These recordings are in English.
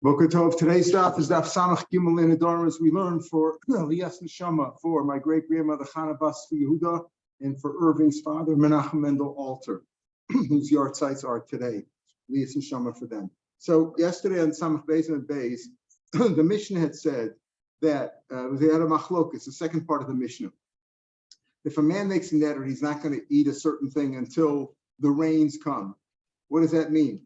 Boker Tov. Today's daf is Daf Samach Gimel in Nidrim, as we learn for Elias Neshama, for my great grandmother Chana Bas Yehuda, and for Irving's father Menachem Mendel Alter, whose yard sites are today. Elias Neshama for them. So yesterday on Samach Beis and Beis, the Mishnah had said that they had a machlokas, the second part of the Mishnah. If a man makes a neder, he's not going to eat a certain thing until the rains come. What does that mean?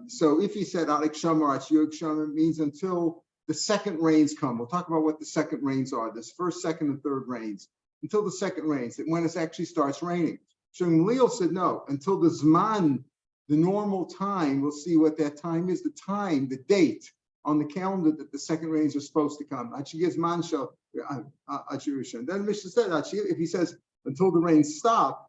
So if he said Arik Shamar, Achiyog Shamar, it means until the second rains come. We'll talk about what the second rains are, this first, second, and third rains. Until the second rains, when it actually starts raining. Shmuel said no, until the Zman, the normal time, we'll see what that time is, the time, the date on the calendar that the second rains are supposed to come. Then the Mishnah said, if he says until the rains stop,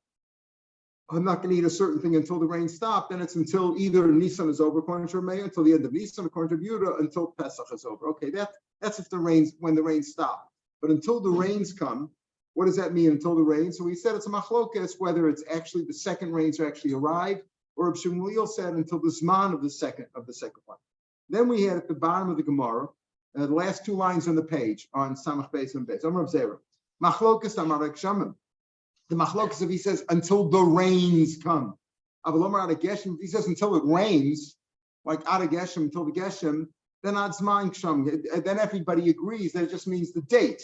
I'm not going to eat a certain thing until the rain stop, then it's until either Nisan is over, according to Rav Meir, until the end of Nisan, according to Yehuda, until Pesach is over. Okay, that's if the rains, when the rains stop. But until the rains come, what does that mean until the rains? So we said it's a machlokas, whether it's actually the second rains are actually arrived, or Rav Shmuel said until the Zman of the second one. Then we had at the bottom of the Gemara, the last two lines on the page on Samach Beis and Beis. Amar Rav Zera, machlokas amar Shamim. The machlokas, if he says until the rains come. Avalomar ad geshem, if he says until it rains, like ad geshem, until the geshem, then ad zman kshamim. Then everybody agrees that it just means the date.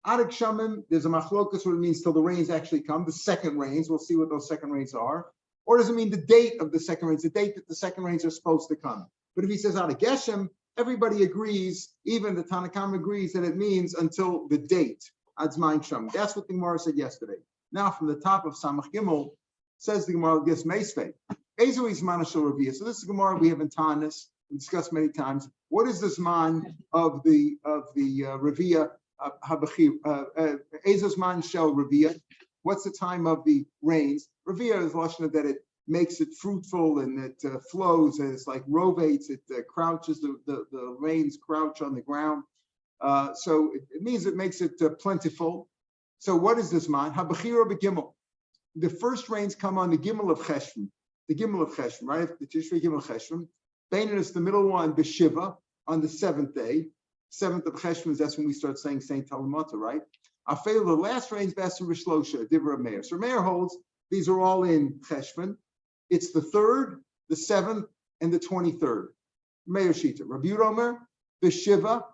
Ad kshamim, there's a machlokas what it means till the rains actually come, the second rains. We'll see what those second rains are. Or does it mean the date of the second rains, the date that the second rains are supposed to come? But if he says ad geshem, everybody agrees, even the Tanakam agrees that it means until the date. Ad zman kshamim. That's what the Gemara said yesterday. Now, from the top of Samach Gimel, says the Gemara, gets Meisvei. Ezu is Manashal Raviyah. So this is Gemara we have in Tanis, we discussed many times. What is this man of the Raviyah Habachir? Ezu's man shel Raviyah. What's the time of the rains? Raviyah is lashon that it makes it fruitful and it flows, and it's like rovates, it crouches, the rains crouch on the ground. So it means it makes it plentiful. So what is this man? Habachira begimel. The first rains come on the Gimel of Cheshvan. The Gimel of Cheshvan, right? The Tishrei Gimel Cheshvan. Beinin is the middle one, Beshiva, on the seventh day. 7th of Cheshvan, that's when we start saying Saint Talmud, right? Afel, the last rains, Basim Rishlosha, Divra Meir. So Meir holds, these are all in Cheshvan. It's the 3rd, the 7th, and the 23rd. Meir Shita. Rabbi Yomer, Beshiva.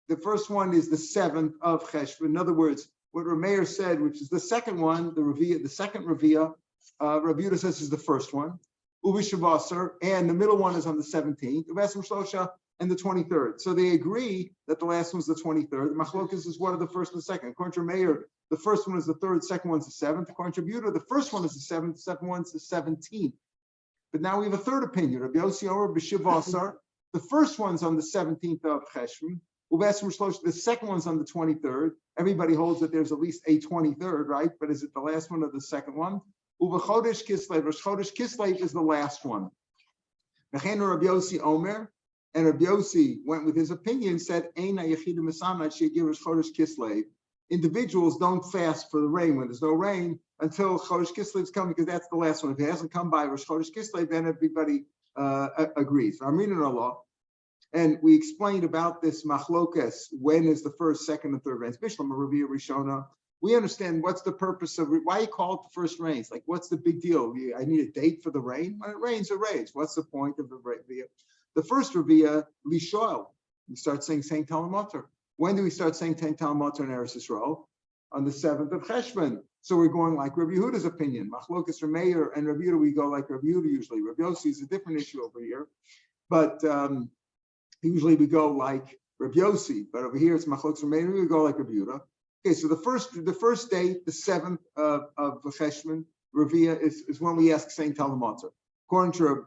The first one is the 7th of Cheshvan. In other words, what Rav Meir said, which is the second one, the second Raviyah, Rabbi Yehuda says is the first one, Uvi Shavasar, and the middle one is on the 17th, Uvasim Shlosha, and the 23rd. So they agree that the last one's the 23rd. The Machlokas is one of the first and the second. According to Rav Meir, the first one is the 3rd, second one's the 7th. According to Rabbi Yehuda, the first one is the 7th, the second one's the 17th. But now we have a third opinion. Rabbi Yossi Omer B'Shivasar, the first one's on the 17th of Cheshvan. The second one's on the 23rd. Everybody holds that there's at least a 23rd, right? But is it the last one or the second one? Uva Chodesh Kislev. Rosh Chodesh Kislev is the last one. Mechen Rabbi Yossi Omer, and Rabbi Yossi went with his opinion, said, Eina Yechidim Mesamad She'gir Rosh Chodesh Kislev. Individuals don't fast for the rain when there's no rain until Chodesh Kislev is coming, because that's the last one. If it hasn't come by Rosh Chodesh Kislev, then everybody agrees. Amin and Allah. And we explained about this machlokas, when is the first, second, and third rains. Bishlam Raviyah Rishona. We understand what's the purpose of why you call it the first rains. Like, what's the big deal? I need a date for the rain. When it rains, it rains. What's the point of the Raviyah? The first Raviyah, Lishoel. We start saying Saint Talmud. When do we start saying Saint Talmud in Eretz Yisrael? On the 7th of Cheshvan. So we're going like Rabbi Yehuda's opinion. Machlokas Rav Meir and Rabbi Yehuda, we go like Rabbi Yehuda usually. Rabbi Yossi is a different issue over here. But usually we go like Rabbi Yossi, but over here it's Machlokes Rav Meir, we go like Rabbi Yehuda. Okay, so the first date, the 7th of Cheshvan, Raviyah, is when we ask Saint Talmud. According to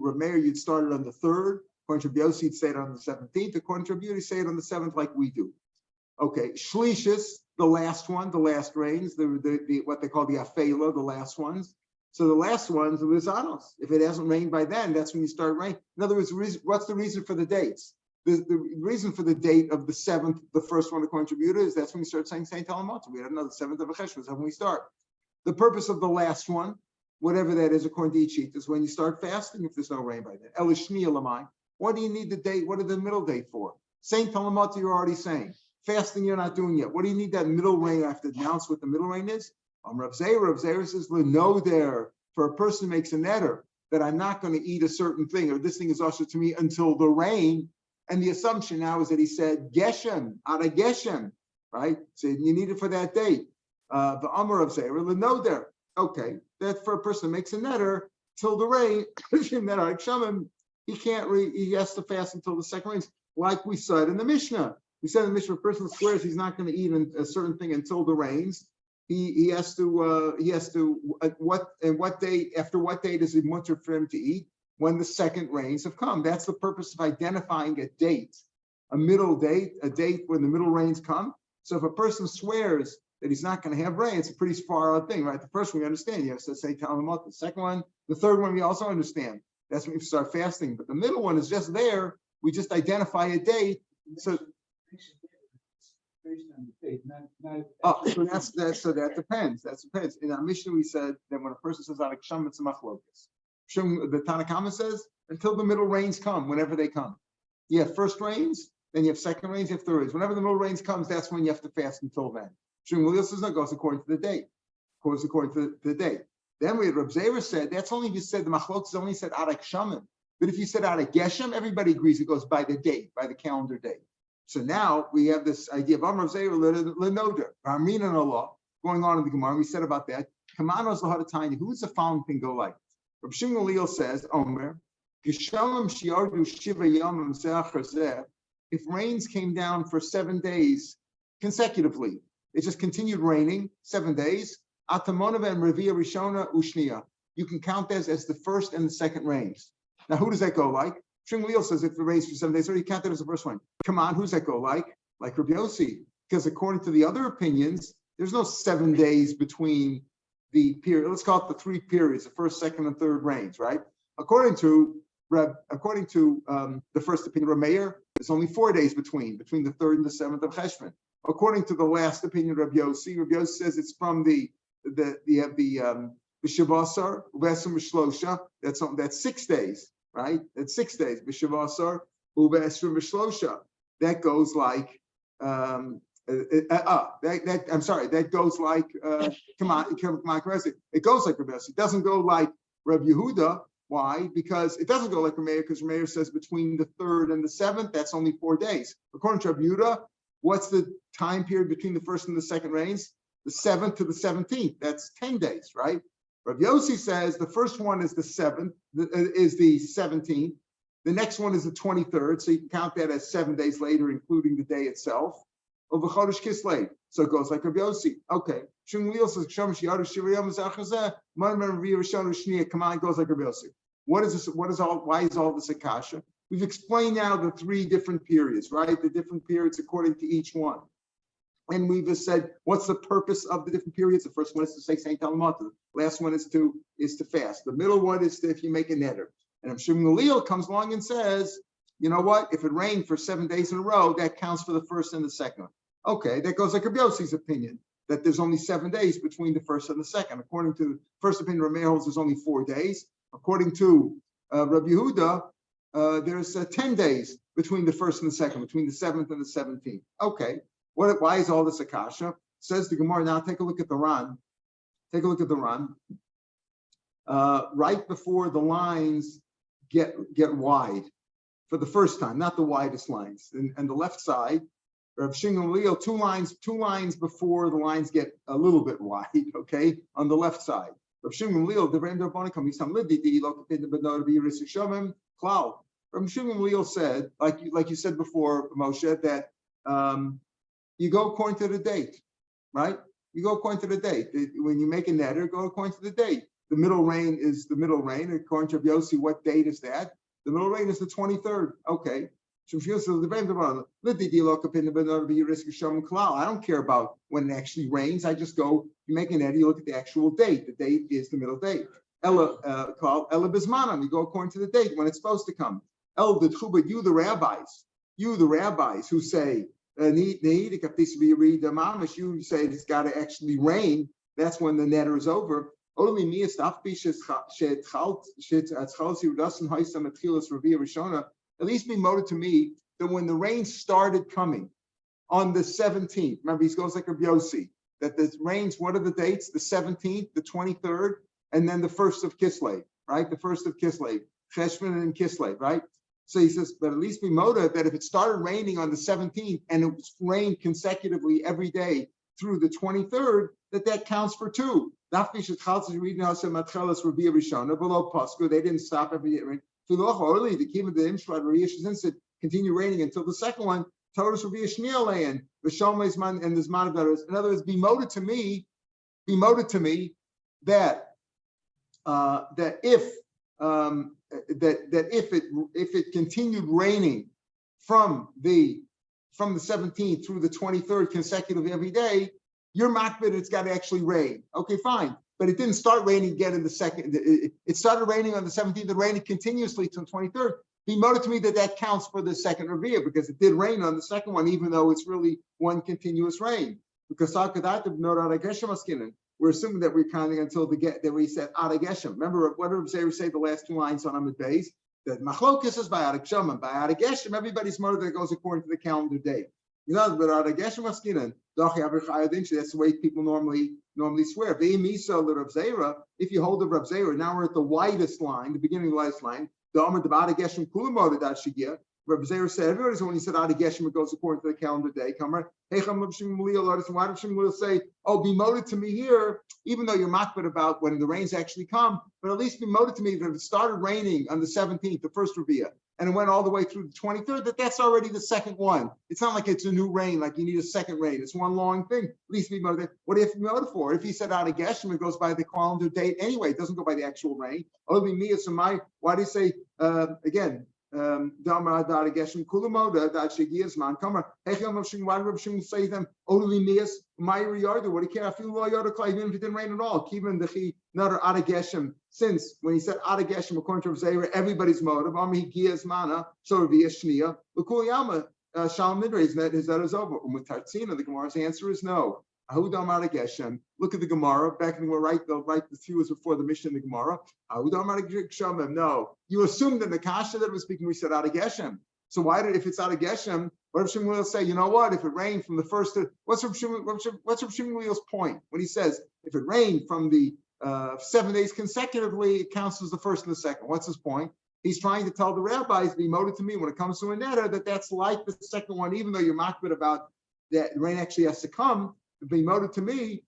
Rav Meir, you'd start it on the 3rd. According to Rabbi Yossi, you'd say it on the 17th. According to Rabbi Yehuda, you say it on the 7th like we do. Okay, Shlishis, the last one, the last rains, the what they call the Afela, the last ones. So the last ones, the annals. If it hasn't rained by then, that's when you start raining. In other words, what's the reason for the dates? The reason for the date of the 7th, the first one, according to Rabbi Yehuda, is that's when you start saying Saint Talmud. We had another 7th of Cheshvan, that's when we start. The purpose of the last one, whatever that is, according to each sheet, is when you start fasting if there's no rain by then. Elishmi Elamai. What do you need the date? What are the middle date for? Saying Talmud, you're already saying. Fasting, you're not doing yet. What do you need that middle rain? I have to announce what the middle rain is. Rav Zera says, no, there for a person who makes a neder that I'm not going to eat a certain thing, or this thing is usher to me until the rain. And the assumption now is that he said Geshem, out of Geshem, right? So you need it for that date. The Amar of Zera, no, there. Okay, that for a person who makes a neder till the rain, he has to fast until the second rains, like we said in the Mishnah. We said in the Mishnah, a person swears he's not going to eat a certain thing until the rains. He has to what day, after what date is it mutter for him to eat? When the second rains have come. That's the purpose of identifying a date, a middle date, a date when the middle rains come. So if a person swears that he's not going to have rain, it's a pretty far out thing, right? The first one we understand, you have to say Talmud. The second one, the third one we also understand. That's when you start fasting. But the middle one is just there. We just identify a date. So that depends. That depends. In our Mishnah, we said that when a person says "Arik Sham," it's a machlokas. The Tanakama says until the middle rains come, whenever they come. You have first rains, then you have second rains, you have third rains. Whenever the middle rains comes, that's when you have to fast until then. Shmuel says no, goes according to the date. Goes according to the date. Then we had Rav Zera said that's only if you said the machlokas only said Arik Shaman. But if you said Arik Geshem, everybody agrees it goes by the date, by the calendar date. So now we have this idea of Amar Zera Lenoder, Armin and Allah, going on in the Gemara. We said about that. Kamanos Lahadatani, who is the following thing go like? Rav Shimon says, Omer, if rains came down for 7 days consecutively, it just continued raining 7 days. You can count this as the first and the second rains. Now, who does that go like? Shimon says if it rains for 7 days, so you count that as the first one. Come on, who's that go like? Like Rabbi Yossi, because according to the other opinions, there's no 7 days between the period. Let's call it the 3 periods: the first, second, and third rains, right? According to the first opinion, Rav Meir, there's only 4 days between the 3rd and the 7th of Cheshvan. According to the last opinion, Rabbi Yossi says it's from the B'Shavasar, U'B'Esrim B'Shlosha. That's 6 days, right? That's 6 days. B'Shavasar, U'B'Esrim B'Shlosha. That goes like. That goes like come on, it goes like Rabbi Yossi. It doesn't go like Rabbi Yehuda. Why? Because it doesn't go like Rav Meir, because Rav Meir says between the 3rd and the 7th, that's only 4 days. According to Rabbi Yehuda, what's the time period between the first and the second rains? The 7th to the 17th. That's 10 days, right? Rabbi Yossi says the first one is the 7th, is the 17th. The next one is the 23rd, so you can count that as 7 days later, including the day itself. Of Chodesh Kislev, so it goes like Rabbi Yossi. Okay, Shmuel says come on, it goes like Rabbi Yossi. What is this? Why is all this a kasha? We've explained now the 3 different periods, right? The different periods according to each one, and we've just said what's the purpose of the different periods. The first one is to say Saint Talmud. The last one is to fast. The middle one is if you make a neder. And if Shmuel comes along and says, you know what? If it rained for 7 days in a row, that counts for the first and the second one. Okay, that goes like Rabbi Yossi's opinion, that there's only 7 days between the first and the second. According to the first opinion, Rav Meir holds there's only 4 days. According to Rabbi Yehuda, there's 10 days between the first and the second, between the 7th and the 17th. Okay, why is all this a kasha? Says the Gemara. Now take a look at the Ran. Take a look at the Ran. Right before the lines get wide for the first time, not the widest lines, and the left side. Rav Shimon Leo, two lines before the lines get a little bit wide, okay, on the left side. Rav Shimon Leo, the render Bonicum, he's some Lididi, located in the Benor Birishishamim, Cloud. Rav Shimon Leo said, like you said before, Moshe, that you go according to the date, right? You go according to the date. When you make a neder, go according to the date. The middle rain is the middle rain. According to Rav Yossi, what date is that? The middle rain is the 23rd. Okay. I don't care about when it actually rains. I just go, you make an eddy, you look at the actual date. The date is the middle date. Ella Bismanan, you go according to the date when it's supposed to come. You the rabbis who say, you say it's got to actually rain, that's when the neder is over. at least be motive to me that when the rain started coming on the 17th, remember he goes like a Yossi, that the rains, what are the dates? The 17th, the 23rd, and then the 1st of Kislev, right? The 1st of Kislev, Cheshvan and Kislev, right? So he says, but at least be motive that if it started raining on the 17th and it rained consecutively every day through the 23rd, that counts for two. They didn't stop every day. Continue raining until the second one. Torah will be a shniel and there's man of others. In other words, be motive to me that if it continued raining from the 17th through the 23rd consecutively every day, you're makbid, it's got to actually rain. Okay, fine. But it didn't start raining again in the second. It started raining on the 17th and raining continuously till the 23rd. Be motive to me that counts for the second Revi'ah because it did rain on the second one, even though it's really one continuous rain. Because we're assuming that we're counting until that we said Ad Geshem. Remember what did Rav Meir say the last two lines on Amud Beis? That Machlokes is by Ad Geshem, and by Ad Geshem, everybody's motive that goes according to the calendar date. You know, but Ad Geshem Maskinan, that's the way people normally swear. If you hold the Rav Meir, now we're at the widest line, the beginning of the widest line. The Amud the Ad Geshem Kulamod that Shigia. Rav Meir said, everybody's when he said Ad Geshem, it goes according to the calendar day. Why does Shmuel say, oh, be motive to me here, even though you're makbid about when the rains actually come, but at least be motive to me that if it started raining on the 17th, the first Revi'ah, and it went all the way through the 23rd, that's already the second one. It's not like it's a new rain, like you need a second rain. It's one long thing. At least be motive. What do you have to be motive for? If he said Ad Geshem, it goes by the calendar date anyway. It doesn't go by the actual rain. Why do you say, again, why do say them only mias Myri Yardu? What do you care? I feel law Yardu even if it didn't rain at all. Even the another Ad Geshem, since when he said Ad Geshem according to Rav Meir, everybody's motive. Ami Gias Mana, so Rav Shnia, L'Kuliyama, Shalom Nidre, is that is over. With Tartzina, the Gemara's answer is no. Ahudam Ad Geshem. Look at the Gemara. Back in the right the few was before the mission in the Gemara. Ahudam Ad Geshem. No, you assumed in the Kasha that was speaking. We said Ad Geshem. So why if it's Ad Geshem? What if Shmuel say? You know what? If it rained from the first, what's Rav Shmuel's point when he says if it rained from the 7 days consecutively, it counts as the first and the second? What's his point? He's trying to tell the rabbis, be motive to me when it comes to a neder, that's like the second one, even though you're makbid about that rain actually has to come. Be motive to me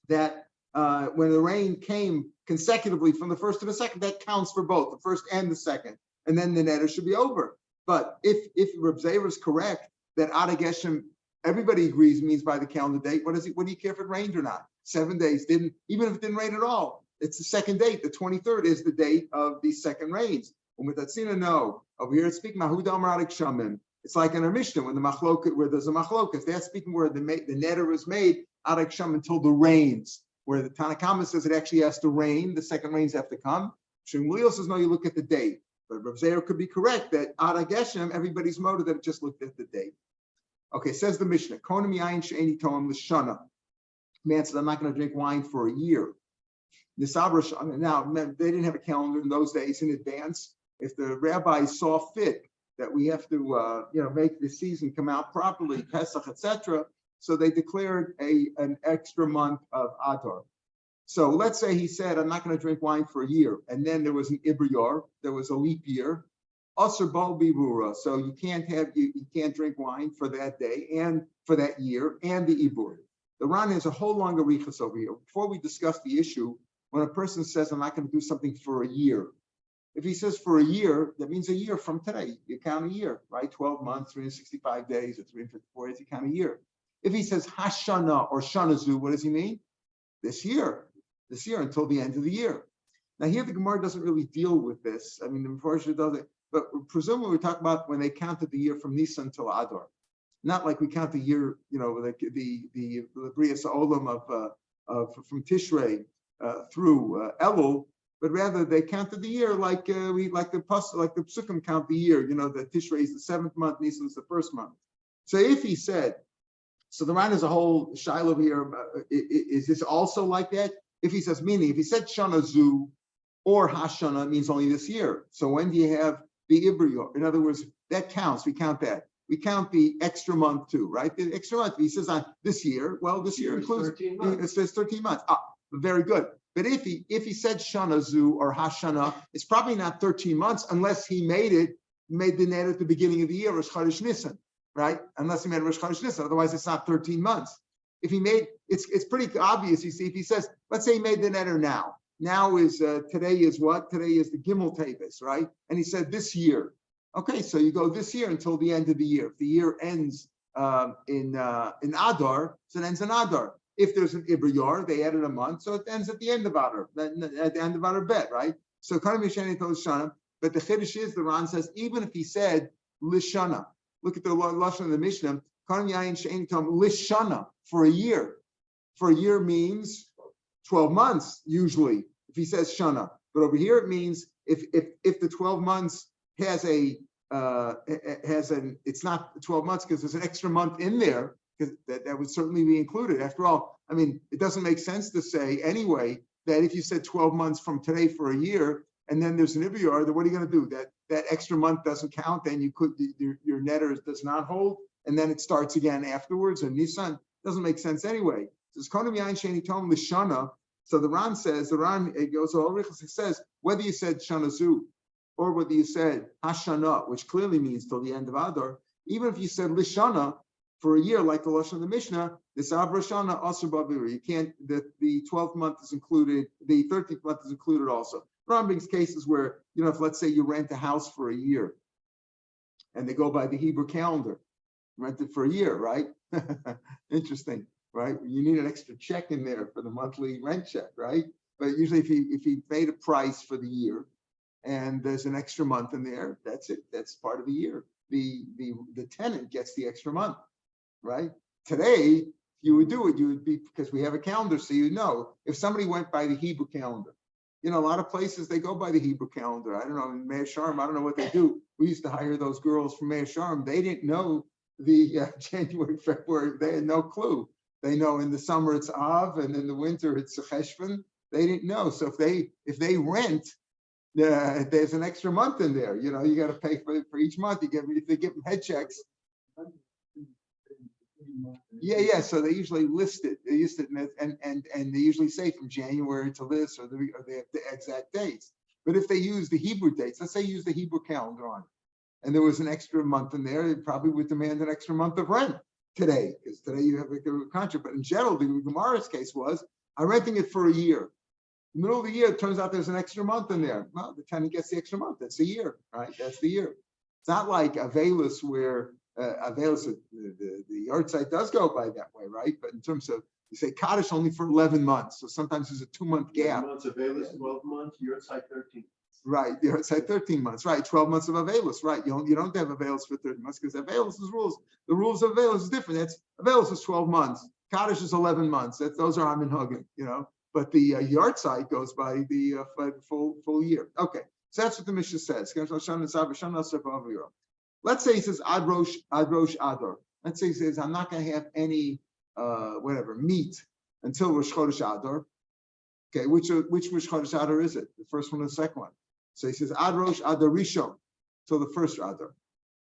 that when the rain came consecutively from the first to the second, that counts for both the first and the second, and then the neder should be over. But if Rav Meir is correct that Ad Geshem, everybody agrees means by the calendar date, what do you care if it rained or not? 7 days didn't, even if it didn't rain at all. It's the second date. The 23rd is the date of the second rains. And with Tatzina, no. Over here it's speaking Mahudam Radik Shamim. It's like in our Mishnah when where there's a machlokas. That's speaking where the neder was made Adak Sham until the rains. Where the Tanakama says it actually has to rain, the second rains have to come. Shmuel says no, you look at the date. But Rav Meir could be correct that Adak Geshem, everybody's motive that it just looked at the date. Okay, says the Mishnah. Konim yain she'eni toam l'shana. Man said, I'm not going to drink wine for a year. Now, they didn't have a calendar in those days in advance. If the rabbis saw fit that we have to, make the season come out properly, Pesach, etc., so they declared an extra month of Adar. So let's say he said, I'm not going to drink wine for a year, and then there was an Ibriyar, there was a leap year, Asr Bal Bibura, so you can't drink wine for that day and for that year and the Ibur. The Ran has a whole long arichas over here. Before we discuss the issue, when a person says, I'm not going to do something for a year, if he says for a year, that means a year from today. You count a year, right? 12 months, 365 days, or 354 days, you count a year. If he says Hashana or Shanazu, what does he mean? This year until the end of the year. Now here the Gemara doesn't really deal with this. I mean, the Mepharshim does it, but presumably we talk about when they counted the year from Nisan till Adar. Not like we count the year, like the Brias Olam from Tishrei through Elul, but rather they counted the year like the Psukim count the year. The Tishrei is the 7th month, Nisan is the 1st month. So if he said, so the Ran is a whole shiloh here. Is this also like that? If he says, meaning if he said Shana Zu or Hashana, it means only this year. So when do you have the Ibriyor. In other words, that counts. We count that. We count the extra month too, right? The extra month. He says on this year. Well, this year includes 13 months. It says 13 months. Very good. But if he said Shana Zu or Hashana, it's probably not 13 months unless he made the net at the beginning of the year, Rosh Chodesh Nisan, right? Unless he made Rosh Chodesh Nisan, otherwise it's not 13 months. If he made, it's pretty obvious. You see, if he says, let's say he made the netter now. Now is today is what? Today is the Gimel Tevis, right? And he said this year. Okay, so you go this year until the end of the year. If the year ends in Adar, so it ends in Adar. If there's an Ibriyar, they added a month, so it ends at the end of Adar, at the end of Adar Bet, right? So Karim Yishani told Shana, but the Chiddush is, the Ran says, even if he said Lishana, look at the Lashon of the Mishnah, Karim Yain Shani Tom Lishana, for a year. For a year means 12 months, usually, if he says Shana. But over here it means if the 12 months has it's not 12 months because there's an extra month in there, because that would certainly be included. After all, I mean, it doesn't make sense to say anyway that if you said 12 months from today for a year, and then there's an Ibiyar, then what are you going to do? That extra month doesn't count, then your netter does not hold, and then it starts again afterwards, and Nisan doesn't make sense anyway. So it's Konim Yain Sheni Tom Lishana. So the Ran says, it goes, it says, whether you said Shana Zu, or whether you said Hashana, which clearly means till the end of Adar, even if you said Lishana for a year, like the Lashon of the Mishnah, this Avrashana Asr Bavir, you can't, the 12th month is included, the 13th month is included also. Ram brings cases where, if let's say you rent a house for a year and they go by the Hebrew calendar, rent it for a year, right? Interesting, right? You need an extra check in there for the monthly rent check, right? But usually if he made a price for the year, and there's an extra month in there, that's it. That's part of the year. The tenant gets the extra month, right? Today, you would do it. You would be, because we have a calendar, so if somebody went by the Hebrew calendar, a lot of places they go by the Hebrew calendar. I don't know, in Meir Sharm, I don't know what they do. We used to hire those girls from Meir Sharm. They didn't know the January, February. They had no clue. They know in the summer it's Av, and in the winter it's Cheshvan. They didn't know. So if they rent, there's an extra month in there. You got to pay for each month. If they give them head checks. Yeah. So they usually list it. They used it, and they usually say from January to this, or they have the exact dates. But if they use the Hebrew dates, let's say use the Hebrew calendar on it, and there was an extra month in there, it probably would demand an extra month of rent today, because today you have a contract. But in general, the Gemara's case was, I'm renting it for a year. In the middle of the year, it turns out there's an extra month in there. Well, the tenant gets the extra month. That's a year, right? That's the year. It's not like Avelis where Avelis, the yard site does go by that way, right? But in terms of, you say Kaddish only for 11 months. So sometimes there's a 2-month gap. 11 months, Avelis, 12 months, yard site 13. Right, the yard site 13 months, right? 12 months of Avelis, right? You don't have Avelis for 13 months because Avelis' rules. The rules of Avelis is different. Avelis is 12 months. Kaddish is 11 months. Those are Amin Hugin, But the yard site goes by the full year. Okay, so that's what the Mishnah says. Let's say he says Ad Rosh Adar. Let's say he says I'm not going to have any meat until Rosh Chodesh Adar. Okay, which Rosh Chodesh Adar is it? The first one or the second one? So he says Ad Rosh Adar Rishon till the first Adar.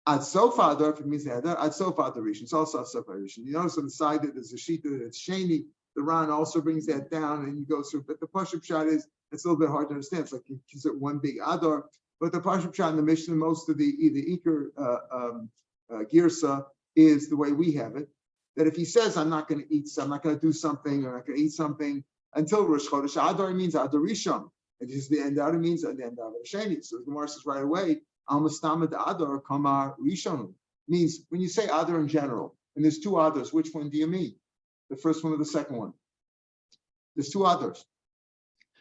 Ad Sof Adar, if it means the Adar, Ad Sof Adar Rishon. It's also Ad Sof Adar Rishon. You notice on the side that there's a sheet that it's Sheni. The Ran also brings that down, and you go through. But the Pashup shot is, it's a little bit hard to understand. It's like you consider one big Adar. But the Pashup shot in the Mishnah, most of the Iker Girsa is the way we have it. That if he says, I'm not going to eat, I'm not going to do something, or I'm not going to eat something until Rosh Chodesh Adar, means Adar Rishon. And just the end Adar means the end Adar Sheni. So the Gemara says right away, Al Mustamad Adar Kamar Rishon. Means when you say Adar in general, and there's two Adars, which one do you mean? The first one or the second one? There's two others.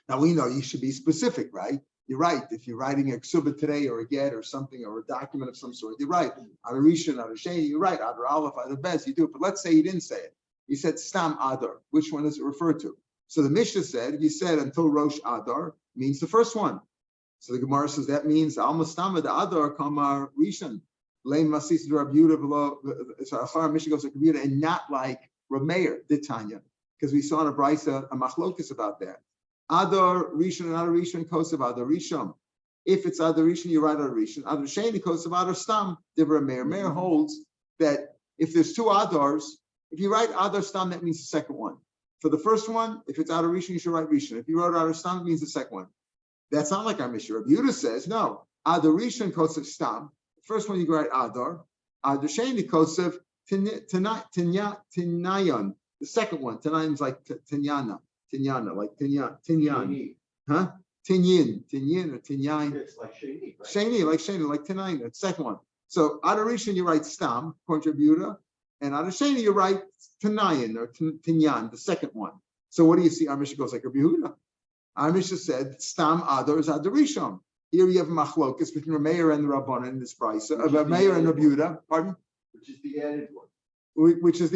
Now we know you should be specific, right? You're right. If you're writing a ksuba today or a get or something or a document of some sort, you're right. Adar Rishon, Adar Sheni, you're right. Adar Aleph, Adar Bez, you do it. But let's say you didn't say it. You said Stam Adar. Which one does it refer to? So the Mishnah said, if you said until Rosh Adar, means the first one. So the Gemara says that means Al Mustamad Adar Kamar Rishon. Leim Masis Rav Yehuda below. So Achar Mishnah goes to Rav Yehuda, and not like Rav Meir did Tanya, because we saw in a brisa a machlokus about that. Adar Rishon and Adar Rishon Kosev Adar Rishon. If it's Adar Rishon, you write Adar Rishon. Adar Sheni because of Adar Stam. Rav Meir. Meir holds that if there's two Adars, if you write Adar Stam, that means the second one. For the first one, if it's Adar Rishon, you should write Rishon. If you wrote Adar Stam, it means the second one. That's not like our Mishnah. Rav Yehuda says, no, Adar Rishon Kosev Stam. The first one you write Adar. Adar Sheni Kosev Tinyayon. The second one, Tanayan is like Tinyana, like Tinyan. Huh? Tinyin or Tinyan. It's like Shani, right? Shani, like Tanayan. The second one. So Adar Rishon you write Stam, according to Rav Yehuda, and Adar Sheni you write Tanayan or Tinyan, the second one. So what do you see? Our Mishnah goes like Rav Yehuda. Our Mishnah said Stam Adar is Adar Rishon. Here you have machlokas between Rav Meir and the Rabbanan in this price. Rav Meir and Rav Yehuda. Pardon? Which is the added one. Which is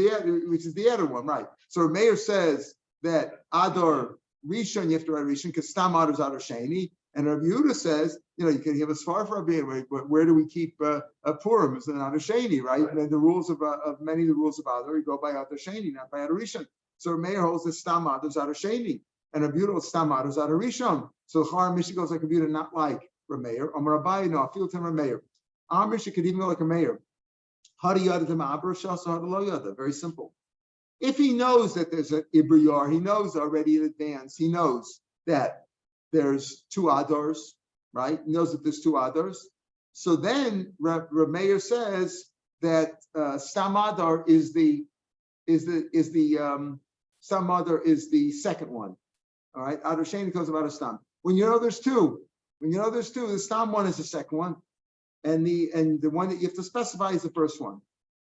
the added one, right? So Rav Meir says that Adar Rishon you have to write Rishon because Stam Adar is Adar Sheni, and Rav Yehuda says you can have a svar for Rabbi. Where do we keep Purim? It's an Adar Sheni, right? And the rules of many of the rules of Adar you go by Adar Sheni, not by Adar Rishon. So Rav Meir holds that Stam Adar is Adar Sheni, and Rav Yehuda holds Stam Adar is Adar Rishon. So the Char Mishnah goes like Rav Yehuda, not like Rav Meir. Amar Abaye, no, I feel to Rav Meir. Our Mishnah could even go like a Meir. Very simple. If he knows that there's an Ibriyar, he knows already in advance, he knows that there's two Adars, right? He knows that there's two Adars. So then Rav Meir says that Stam Adar is the Stam Adar is the second one. All right, Adar Sheni goes about a Stam. When you know there's two, the Stam one is the second one. And the one that you have to specify is the first one.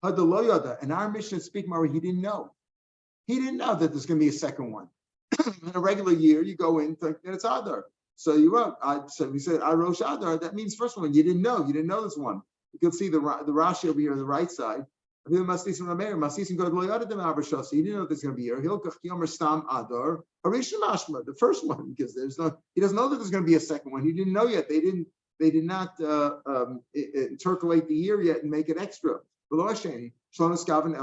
And our Mishnah speaking about he didn't know. He didn't know that there's going to be a second one. In a regular year, you go in thinking that it's Adar. So you wrote. So we said Arosh Adar. That means first one. You didn't know. You didn't know this one. You can see the Rashi over here on the right side. He didn't know there's going to be here. The first one, because he doesn't know that there's going to be a second one. He didn't know yet. They did not intercalate the year yet and make it extra. He's talking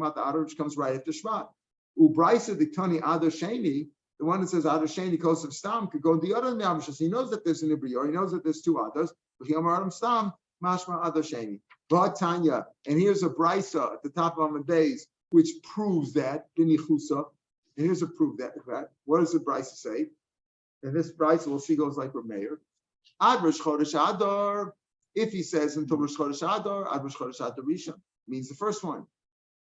about the Adar which comes right after Shvat. Ubraisa the Tani Adar Sheni, the one that says Adar Sheni Kosev Stam, could go the other Miyamashas. He knows that there's an Ibriyar, he knows that there's two Adars, but he Amarim Stam, Mashma Adar Sheni. But Tanya, and here's a Braisa at the top of Amud Beis, which proves that, B'nichusa, and here's a proof that. What does the Braisa say? And this Braisa we'll see goes like Rav Meir. Ad Rosh Chodesh Adar. If he says until Rosh Chodesh Adar, Ad Rosh Chodesh Adar Rishon means the first one.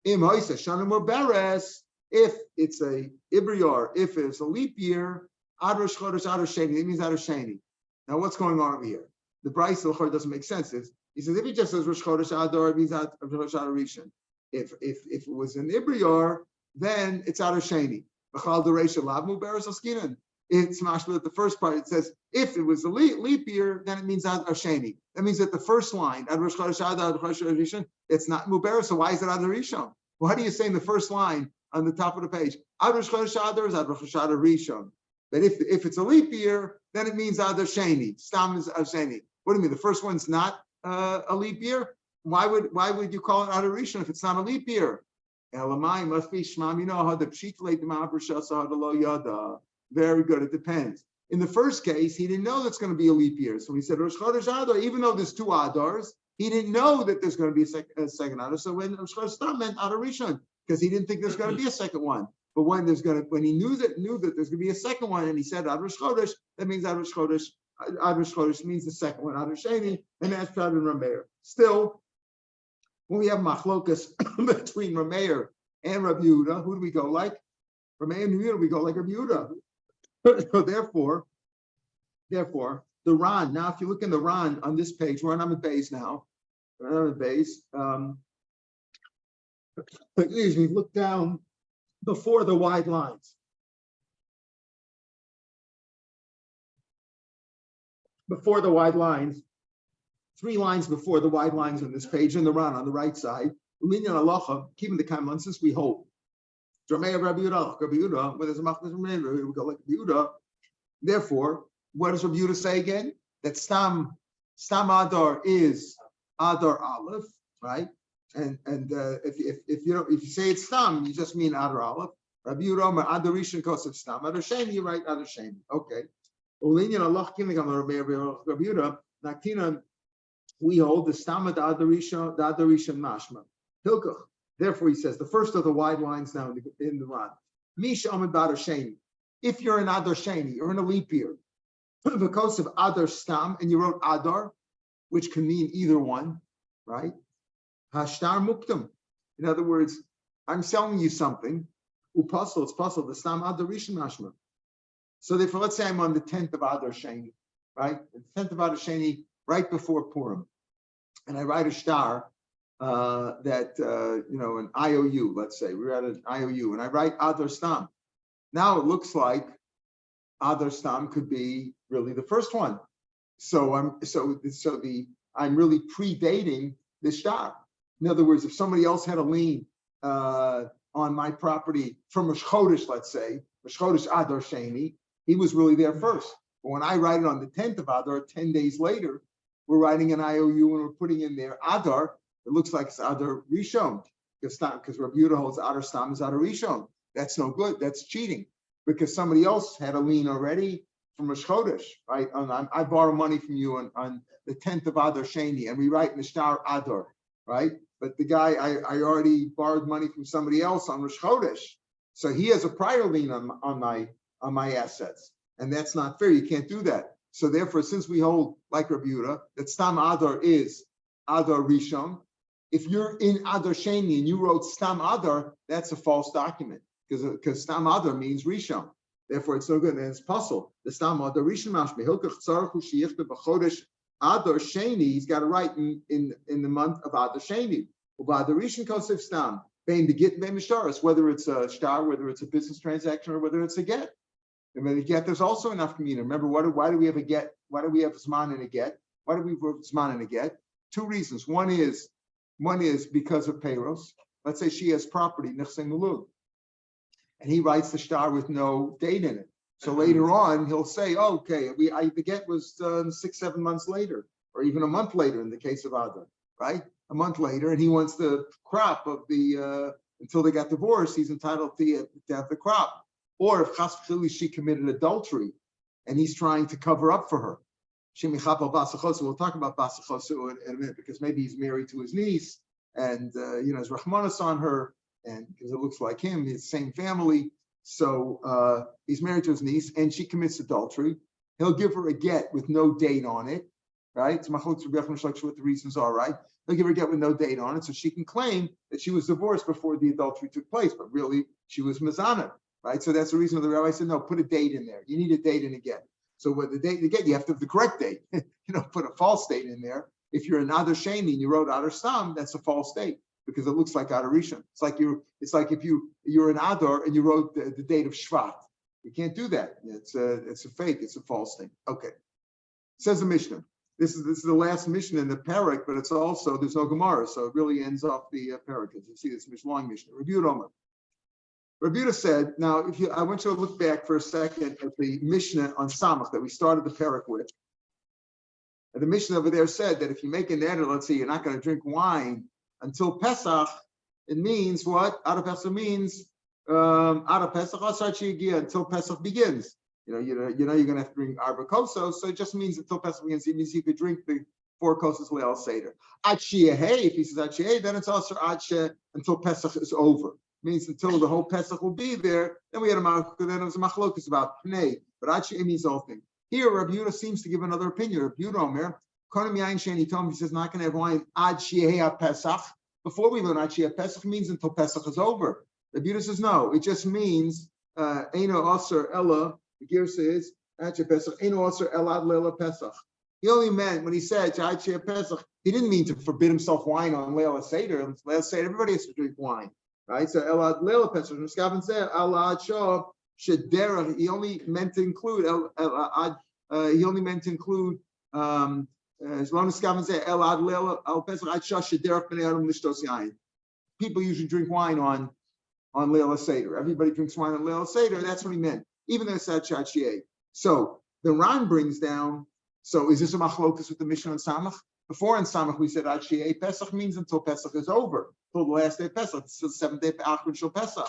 Im Hoisa Shana Beres. If it's a Ibriyar, if it's a leap year, Ad Rosh Chodesh Adar Sheni. It means Adar Sheni. Now what's going on over here? The Braisa doesn't make sense. He says if he just says Rosh Chodesh Adar, it means Ad Rosh Adar Rishon. If it was an Ibriyar, then it's Adar Sheni. B'chal Dereisha Lavmu Beres Askinan. It's mashma that the first part it says if it was a leap year, then it means Adar Sheni. That means that the first line Ad Rosh Chodesh Adar Rishon, it's not Muber. So why is it Adar Rishon? Why do you say in the first line on the top of the page Ad Rosh Chodesh Adar is Ad Rosh Adar Rishon? But if it's a leap year, then it means Adar Sheni. Stam is Adar Sheni. What do you mean? The first one's not a leap year? Why would you call it Adar Rishon if it's not a leap year? Elamai must be Shmam. You know how the Pshit late the Ma'abrishas how the Lo Yada. Very good. It depends. In the first case, he didn't know that's going to be a leap year. So he said Rosh Chodesh Adar, even though there's two Adars, he didn't know that there's going to be a second Adar. So when Rosh Chodesh Stam meant Adar Rishon, because he didn't think there's going to be a second one. But when he knew that there's going to be a second one, and he said Adar Rosh Chodesh, that means Adar Rosh Chodesh. Adar Rosh Chodesh means the second one, Adar Sheni, and that's Pshat and Rav Meir. Still, when we have machlokas between Rav Meir and Rav Yehuda, who do we go like? Rav Meir and Yehuda, we go like Rav Yehuda. So therefore, the Ran. Now, if you look in the Ran on this page, we're on Amud Beis now. We're on Amud Beis. Look down before the wide lines. Before the wide lines, 3 lines before the wide lines on this page in the Ran on the right side. Uminyan Alocha, keeping the common since we hold. Rabbi Yehuda, where there's a machlokas, we go like Rabbi Yehuda. Therefore, what does Rabbi Yehuda say again? That Stam Adar is Adar Aleph, right? And if you say it's Stam, you just mean Adar Aleph. Rabbi Yehuda, Adar Rishon Kosev Stam. Adar Sheni, you write Adar Sheni. Okay. We hold the stamad adarisha mashma. Hilkach. Therefore, he says the first of the wide lines now in the Ran. Mish amid badar sheni. If you're in Adar Sheni, you're in a leap year, because of Adar Stam, and you wrote Adar, which can mean either one, right? Hashtar Muktam. In other words, I'm selling you something. Upasul, it's puzzle, the Stam Adar Rishon Mashma. So therefore, let's say I'm on the 10th of Adar Sheni, right? The 10th of Adar Sheni, right before Purim. And I write a star an IOU, let's say, we're at an IOU, and I write Adar Stam. Now it looks like Adar Stam could be really the first one. So I'm really predating the star. In other words, if somebody else had a lien on my property from Rosh Chodesh, let's say, Rosh Chodesh Adar Sheni, he was really there first. But when I write it on the 10th of Adar, 10 days later, we're writing an IOU and we're putting in there Adar. It looks like it's Adar Rishon, because Rabbi Yehuda holds Adar Stam is Adar Rishon. That's no good. That's cheating, because somebody else had a lien already from Rosh Chodesh, right? I borrow money from you on the 10th of Adar Sheni, and we write Nishtar Adar, right? But the guy, I already borrowed money from somebody else on Rosh Chodesh, so he has a prior lien on my assets, and that's not fair. You can't do that. So therefore, since we hold like Rabbi Yehuda that Stam Adar is Adar Rishon, if you're in Adar Sheni and you wrote Stam Adar, that's a false document, because Stam Adar means Rishon. Therefore, it's no good. And it's puzzle. The Stam Adar Rishon Mashme Hilkach Tzarchu Sheyichta B'Chodesh Adar Sheni. He's got to write in the month of Adar Sheni. U'B'Adar Rishon Kosef Stam. Bein the Git Bein Mishtaris, whether it's a star, whether it's a business transaction, or whether it's a get. And when the get, there's also enough community. Remember, why do we have a get? Why do we have Zman in a get? Why do we have Zman in a get? Two reasons. One is because of Peiros. Let's say she has property, Nechsei Mulud, and he writes the star with no date in it. So later on, he'll say, oh, okay, the get was 6-7 months later, or even a month later in the case of Adar, right? A month later, and he wants the crop of the, until they got divorced, he's entitled to have the crop. Or if Chas v'Chili, she committed adultery, and he's trying to cover up for her. We'll talk about Basachosu in a minute, because maybe he's married to his niece, and his Rahmanas on her, and because it looks like him, his same family. So he's married to his niece, and she commits adultery. He'll give her a get with no date on it, right? It's what the reasons are, right? He'll give her a get with no date on it, so she can claim that she was divorced before the adultery took place, but really she was Mazana, right? So that's the reason the rabbi said, no, put a date in there. You need a date in a get. So with the date to get, you have to have the correct date. Put a false date in there. If you're in Adar Sheni and you wrote Adar Stam, that's a false date, because it looks like Adar Rishon. It's like if you're in Adar and you wrote the date of Shvat. You can't do that. It's a fake. It's a false thing. Okay. Says the Mishnah. This is the last Mishnah in the parak, but it's also there's no Gemara, so it really ends off the parak. As you see, this long Mishnah. Review Omer. Rabbi Yehuda said, now, I want you to look back for a second at the Mishnah on Samach that we started the parak with. And the Mishnah over there said that if you make a neder, let's say you're not going to drink wine until Pesach, it means what? Out of Pesach means out of Pesach until Pesach begins. You're going to have to drink Arba Kosos, so it just means until Pesach begins. It means you could drink the 4 kosas Leil Seder. Ad Sheyeh, if he says Ad Sheyeh, then it's also Ad Sheh until Pesach is over. Means until the whole Pesach will be there. Then we had then it was a machlokus about Pnei, but Achi means the whole thing. Here, Rabbi Yehuda seems to give another opinion. Rabbi Yehuda Omer, Konim Yain Sheni Tom, he says not going to have wine Ad Sheyeh Pesach. Before we learn Ad Sheyeh Pesach means until Pesach is over. Rabbi Yehuda says no, it just means Eino Aser Ella. The gear says Ad Sheyeh Pesach Eino Aser Ella Ad Leila Pesach. He only meant when he said Ad Sheyeh Pesach, he didn't mean to forbid himself wine on Leila Seder. Leila Seder, everybody has to drink wine. Right, so Elad Leila Pesach. Elad Shah Shederach. He only meant to include as long as Gavin said Elad Leila Al Pesach Ad Shah Shederach Bnei Adam Lishtos Yain. People usually drink wine on Leila Seder. Everybody drinks wine on Leila Seder. That's what he meant. Even though it's at Shachiyeh. So the Ran brings down. So is this a machlokus with the Mishnah on Samach? Before in Samach we said Sheyeh Pesach means until Pesach is over, until the last day of Pesach. It's the 7th day of Achron Shel Pesach.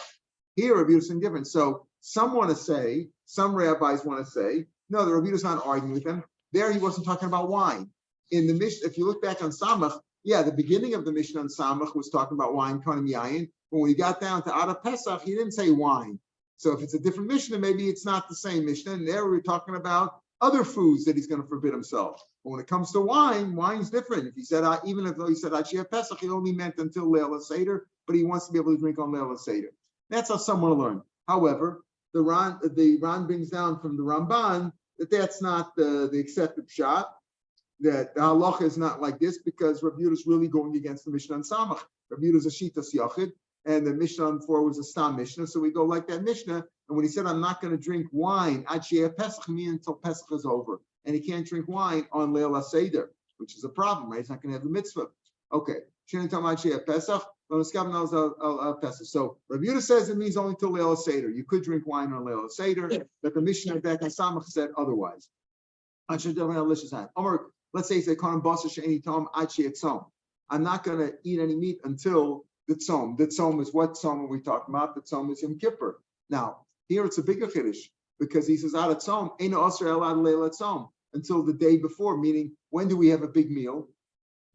Here, Rabbi Yehuda is different. So some rabbis want to say No, the Rabbi is not arguing with them. There, he wasn't talking about wine. In the Mishnah, if you look back on Samach, yeah, the beginning of the Mishnah on Samach was talking about wine, Konim Yayin. But when he got down to Ada Pesach, he didn't say wine. So if it's a different Mishnah, maybe it's not the same Mishnah. And there we're talking about other foods that he's going to forbid himself. But when it comes to wine, wine's different. If he said, even though he said Achia Pesach, he only meant until Leila Seder, but he wants to be able to drink on Leila Seder. That's how some will learn. However, the Ran brings down from the Ramban that that's not the accepted shot, that the halacha is not like this because Rav Yehuda is really going against the Mishnah on Samach. Rav Yehuda is a Shitas Yachid, and the Mishnah on 4 was a Stam Mishnah, so we go like that Mishnah. And when he said, I'm not going to drink wine, Achia Pesach, mean until Pesach is over. And he can't drink wine on Leila Seder, which is a problem, right? He's not going to have the mitzvah. Okay. So Rav Yehuda says it means only till Leila Seder. You could drink wine on Leila Seder, but the Mishnah back in Samach said otherwise. Let's say he said, I'm not going to eat any meat until the tzom. The tzom is what tzom are we talking about? The tzom is Yom Kippur. Now, here it's a bigger chiddush because he says, Ad tzom, Eino Asr Elad Leila Tzom, until the day before, meaning when do we have a big meal?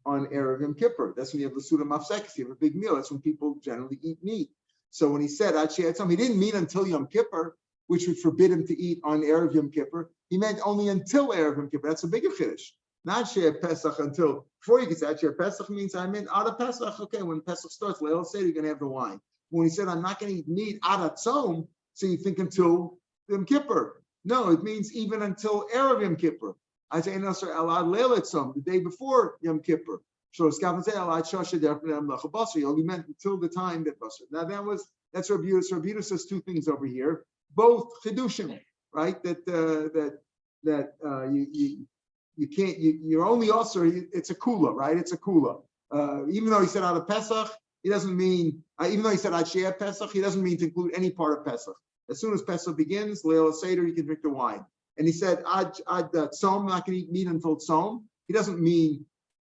On Erev Yom Kippur. That's when you have the Suda Mafsekes, you have a big meal. That's when people generally eat meat. So when he said Ad She'etzom, he didn't mean until Yom Kippur, which would forbid him to eat on Erev Yom Kippur. He meant only until Erev Yom Kippur. That's a bigger chiddush. Not She'e Pesach until, before you can say She'e Pesach means I meant Ad Pesach. Okay, when Pesach starts, Leil Seder, you're going to have the wine. When he said, I'm not going to eat meat Ad Tzom, so you think until Yom Kippur. No, it means even until Erev Yom Kippur. I say the day before Yom Kippur. So he only meant until the time that Basar. Now that's Rav Yehuda. So Rav Yehuda says two things over here, both chidushim, right? You can't. You're only also. It's a kula, right? It's a kula. Even though he said out of Pesach, he doesn't mean. Even though he said Achia Pesach, he doesn't mean to include any part of Pesach. As soon as Pesach begins, Leila Seder, you can drink the wine. And he said, Tzom, not going to eat meat until Tzom. He doesn't mean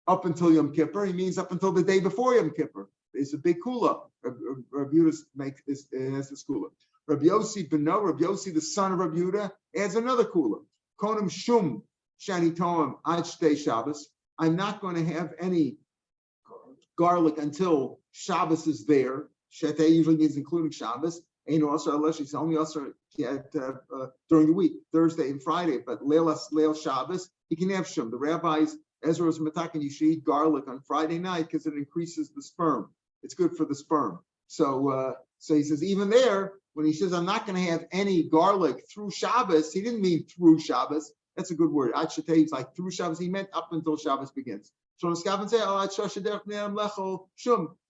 up until Yom Kippur. He means up until the day before Yom Kippur. It's a big kula. Rav Yehuda has this kula. Rav Yossi Beno, Rav Yossi, the son of Rav Yehuda, adds another kula. Konim Shum Shani Toam Ad Shtei Shabbos. I'm not going to have any garlic until Shabbos is there. Shetei usually means including Shabbos. Ain't also unless it's only also during the week, Thursday and Friday, but Leil Shabbos, he can have shum. The rabbis, Ezra was matakin, you should eat garlic on Friday night because it increases the sperm. It's good for the sperm. So he says, even there, when he says, I'm not going to have any garlic through Shabbos, he didn't mean through Shabbos. That's a good word. Ad Shetei is like through Shabbos. He meant up until Shabbos begins. So he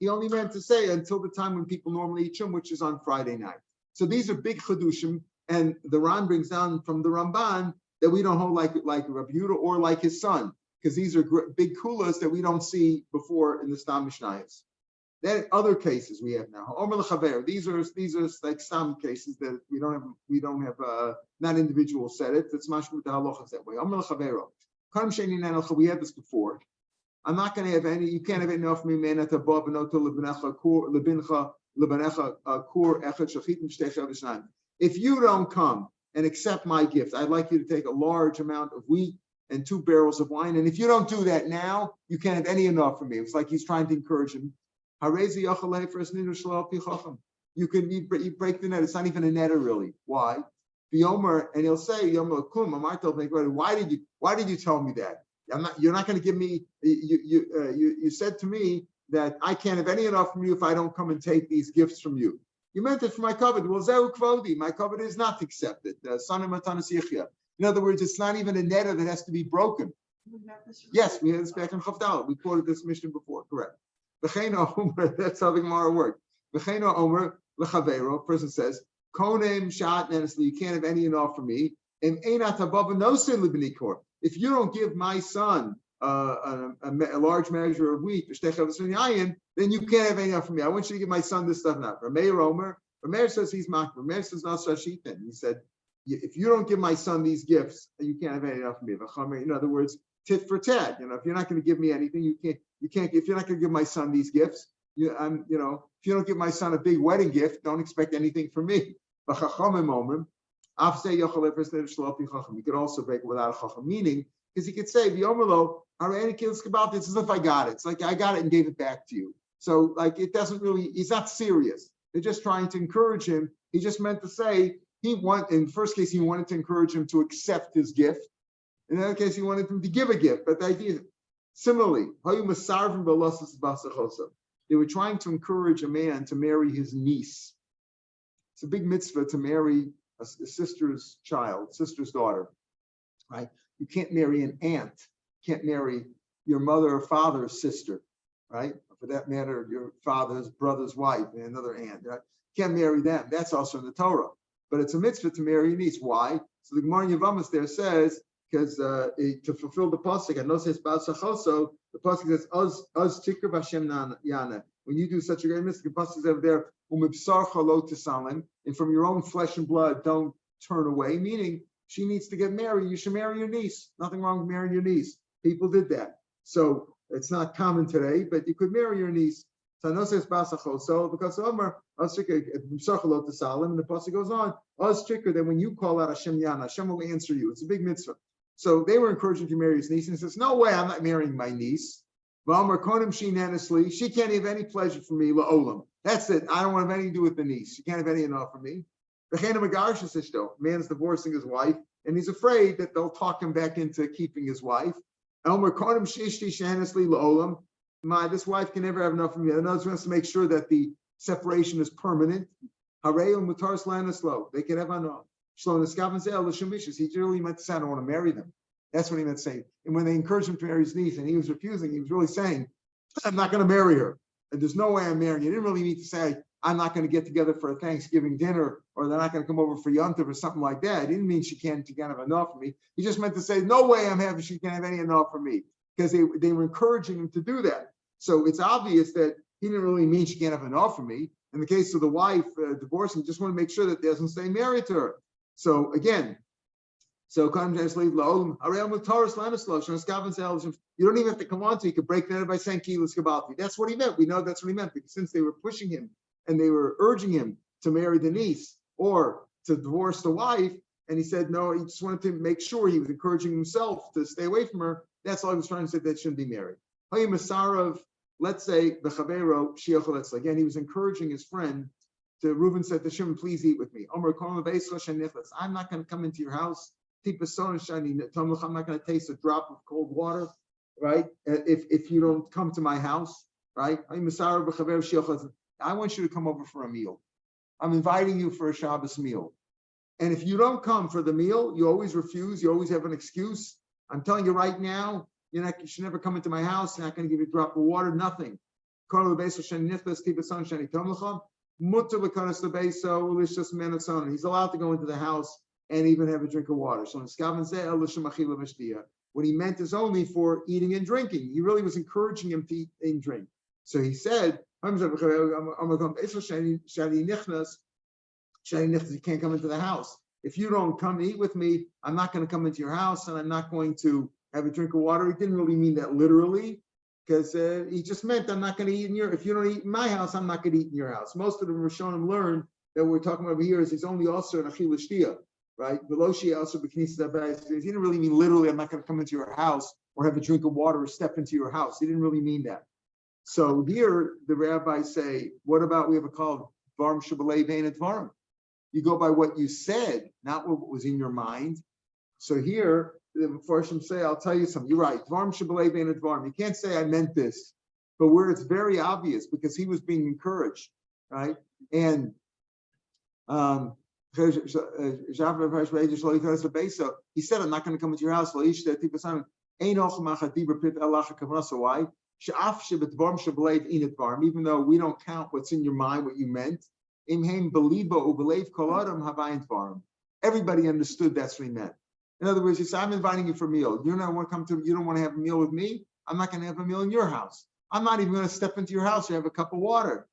only meant to say until the time when people normally eat shum, which is on Friday night. So these are big chedushim, and the Ran brings down from the Ramban that we don't hold like Rav Yehuda or like his son, because these are big kulas that we don't see before in the Stam Mishnayos. Then other cases we have now. Omer l'chaver. These are like Stam cases that we don't have. Not individuals said it. It's mashma the halachas that way. Omer l'chavero. We had this before. I'm not going to have any. You can't have enough for me, man. At above and to lebnecha kur lebincha lebnecha kur echad shachitim shtei shnayim. If you don't come and accept my gift, I'd like you to take a large amount of wheat and 2 barrels of wine. And if you don't do that now, you can't have any enough for me. It's like he's trying to encourage him. You can break the net. It's not even a netter really. Why? And he'll say, why did you tell me that? You're not going to give me. You said to me that I can't have any enough from you if I don't come and take these gifts from you. You meant it for my covenant. Well, zehu kvodi. My covenant is not accepted. In other words, it's not even a netter that has to be broken. Yes, we had this back in Chavdal. We quoted this mission before. Correct. That's how the Gemara worked. Person says, Konem shat nenesli. You can't have any enough for me. If you don't give my son a large measure of wheat, then you can't have any enough for me. I want you to give my son this stuff now. Rav Meir says he's mocked. Rav Meir says not shashitin. He said, if you don't give my son these gifts, you can't have any enough for me. In other words, tit for tat. If you're not going to give me anything, you can't. If you're not going to give my son these gifts, if you don't give my son a big wedding gift, don't expect anything from me. You could also break it without a chacham, meaning, because he could say, it's as if I got it. It's like I got it and gave it back to you. So like it doesn't really, he's not serious. They're just trying to encourage him. He just meant to say, in the first case, he wanted to encourage him to accept his gift. In the other case, he wanted him to give a gift. But the idea, similarly, they were trying to encourage a man to marry his niece. It's a big mitzvah to marry a sister's child, sister's daughter, right? You can't marry an aunt. You can't marry your mother or father's sister, right? For that matter, your father's brother's wife and another aunt, right? You can't marry them. That's also in the Torah. But it's a mitzvah to marry your niece. Why? So the Gemara in Yevamos there says, because to fulfill the pasuk, and no says Ba'asachoso, the pasuk says, "Az tikr b'Hashem yana." When you do such a great mitzvah, the pasuk is over there, "Umibsarcha lo tisalim," and from your own flesh and blood, don't turn away. Meaning, she needs to get married. You should marry your niece. Nothing wrong with marrying your niece. People did that. So it's not common today, but you could marry your niece. So no says Ba'asachoso because Omer Az tikr b'Hashem lo tisalim, and the pasuk goes on, "Az tikr." Then when you call out Hashem yana, Hashem will answer you. It's a big mitzvah. So they were encouraging to marry his niece, and he says, "No way, I'm not marrying my niece. She can't have any pleasure for me, la'olam. That's it. I don't want to have anything to do with the niece. She can't have any enough for me." Man's divorcing his wife, and he's afraid that they'll talk him back into keeping his wife. This wife can never have enough for me. In other words, he wants to make sure that the separation is permanent. They can have enough. He really meant to say, "I don't want to marry them." That's what he meant to say. And when they encouraged him to marry his niece and he was refusing, he was really saying, "I'm not going to marry her. And there's no way I'm marrying you." He didn't really mean to say, "I'm not going to get together for a Thanksgiving dinner," or "they're not going to come over for Yom Tov," or something like that. He didn't mean she can't have enough for me. He just meant to say, "No way she can't have any enough for me," because they were encouraging him to do that. So it's obvious that he didn't really mean she can't have enough for me. In the case of the wife divorcing, he just want to make sure that he doesn't stay married to her. So again, you don't even have to come on to. You could break that by saying Kilas Kabalti. That's what he meant. We know that's what he meant, because since they were pushing him and they were urging him to marry the niece or to divorce the wife, and he said no, he just wanted to make sure he was encouraging himself to stay away from her. That's all he was trying to say, that shouldn't be married. Let's say the Chavero Shiach, again, he was encouraging his friend. To Reuben said to Shimon, "Please eat with me." I'm not going to come into your house. I'm not going to taste a drop of cold water, right? If you don't come to my house, right? I want you to come over for a meal. I'm inviting you for a Shabbos meal. And if you don't come for the meal, you always refuse. You always have an excuse. I'm telling you right now, you should never come into my house. You're not going to give you a drop of water, nothing. He's allowed to go into the house and even have a drink of water. So what he meant is only for eating and drinking. He really was encouraging him to eat and drink. So he said, you can't come into the house. If you don't come eat with me, I'm not going to come into your house, and I'm not going to have a drink of water. He didn't really mean that literally, because he just meant, I'm not going to eat if you don't eat in my house, I'm not going to eat in your house. Most of the Rishonim learned that what we're talking about over here is he's only also an achil shtia, right? Veloshi also b'knisas habayis. He didn't really mean literally, I'm not going to come into your house or have a drink of water or step into your house. He didn't really mean that. So here the rabbis say, what about, we have a call Dvarim Shabbalei Vein Dvarim. You go by what you said, not what was in your mind. So here the Mepharshim say, I'll tell you something. You're right. Dvarim Shabbalei Vein Dvarim. You can't say I meant this, but where it's very obvious, because he was being encouraged, right? And he said, I'm not going to come into your house. Why? Even though we don't count what's in your mind, what you meant. Everybody understood that's what he meant. In other words, he said, I'm inviting you for a meal. You don't want to come to, you don't want to have a meal with me. I'm not going to have a meal in your house. I'm not even going to step into your house or have a cup of water.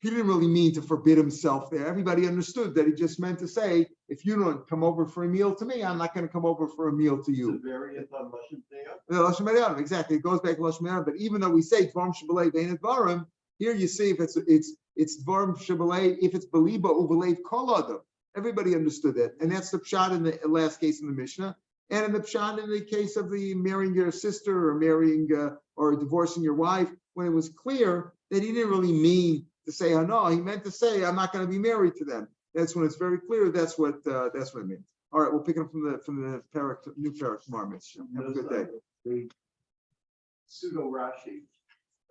He didn't really mean to forbid himself there. Everybody understood that he just meant to say, if you don't come over for a meal to me, I'm not going to come over for a meal to you. It's a variant on Lashon De'ah. Exactly. It goes back to Lashon De'ah. But even though we say Dvarim Shabbalei Vein Dvarim, here you see if it's Dvarim Shabbalei, if it's Beliba Uvelev Kol Adam. Everybody understood that. And that's the pshat in the last case in the Mishnah. And in the pshat in the case of the marrying your sister or marrying or divorcing your wife, when it was clear that he didn't really mean to say, oh no, he meant to say, I'm not going to be married to them. That's when it's very clear. That's what it means. All right, we'll pick it up from the new parak tomorrow, Mitch. Have a good day. The pseudo Rashi,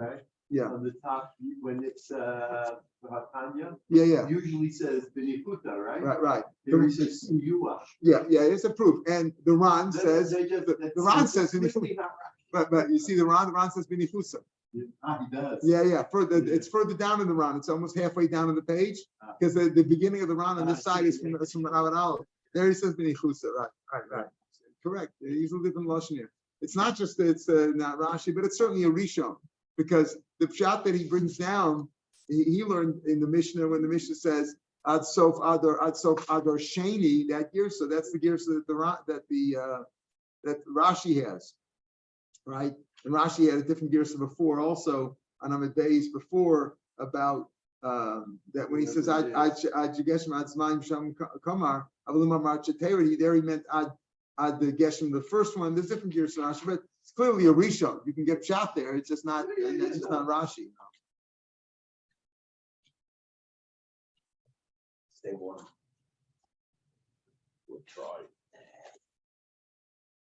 right? Yeah. On the top, when it's Hatanya, Yeah. usually says Benichuta, right? Right. Here he says Suyua. Yeah, it's a proof. And the Ran says the Ran says completely not but you see the Ran says Benichusa. Rashi. He does. Yeah. It's further down in the Ran. It's almost halfway down on the page because the beginning of the Ran on this side is from Rav Aleph. There he says Benichusa. Right. Correct. He's a different lashon here. It's not just that it's not Rashi, but it's certainly a Rishon because the pshat that he brings down, he learned in the Mishnah when the Mishnah says Ad Sof Adar Sheni, that girsa, that's the girsa that Rashi has, right? And Rashi had a different girsa before, also on Amid Beis before about that when he says Ad Geshem Ad Zmayim Sham Kamar Avalim Amar Cheteri, there he meant Ad the Geshem, the first one. There's different girsa in Rashi, but it's clearly a Rishon. You can get pshat there. It's just not. It's not Rashi. Stay warm. We'll try.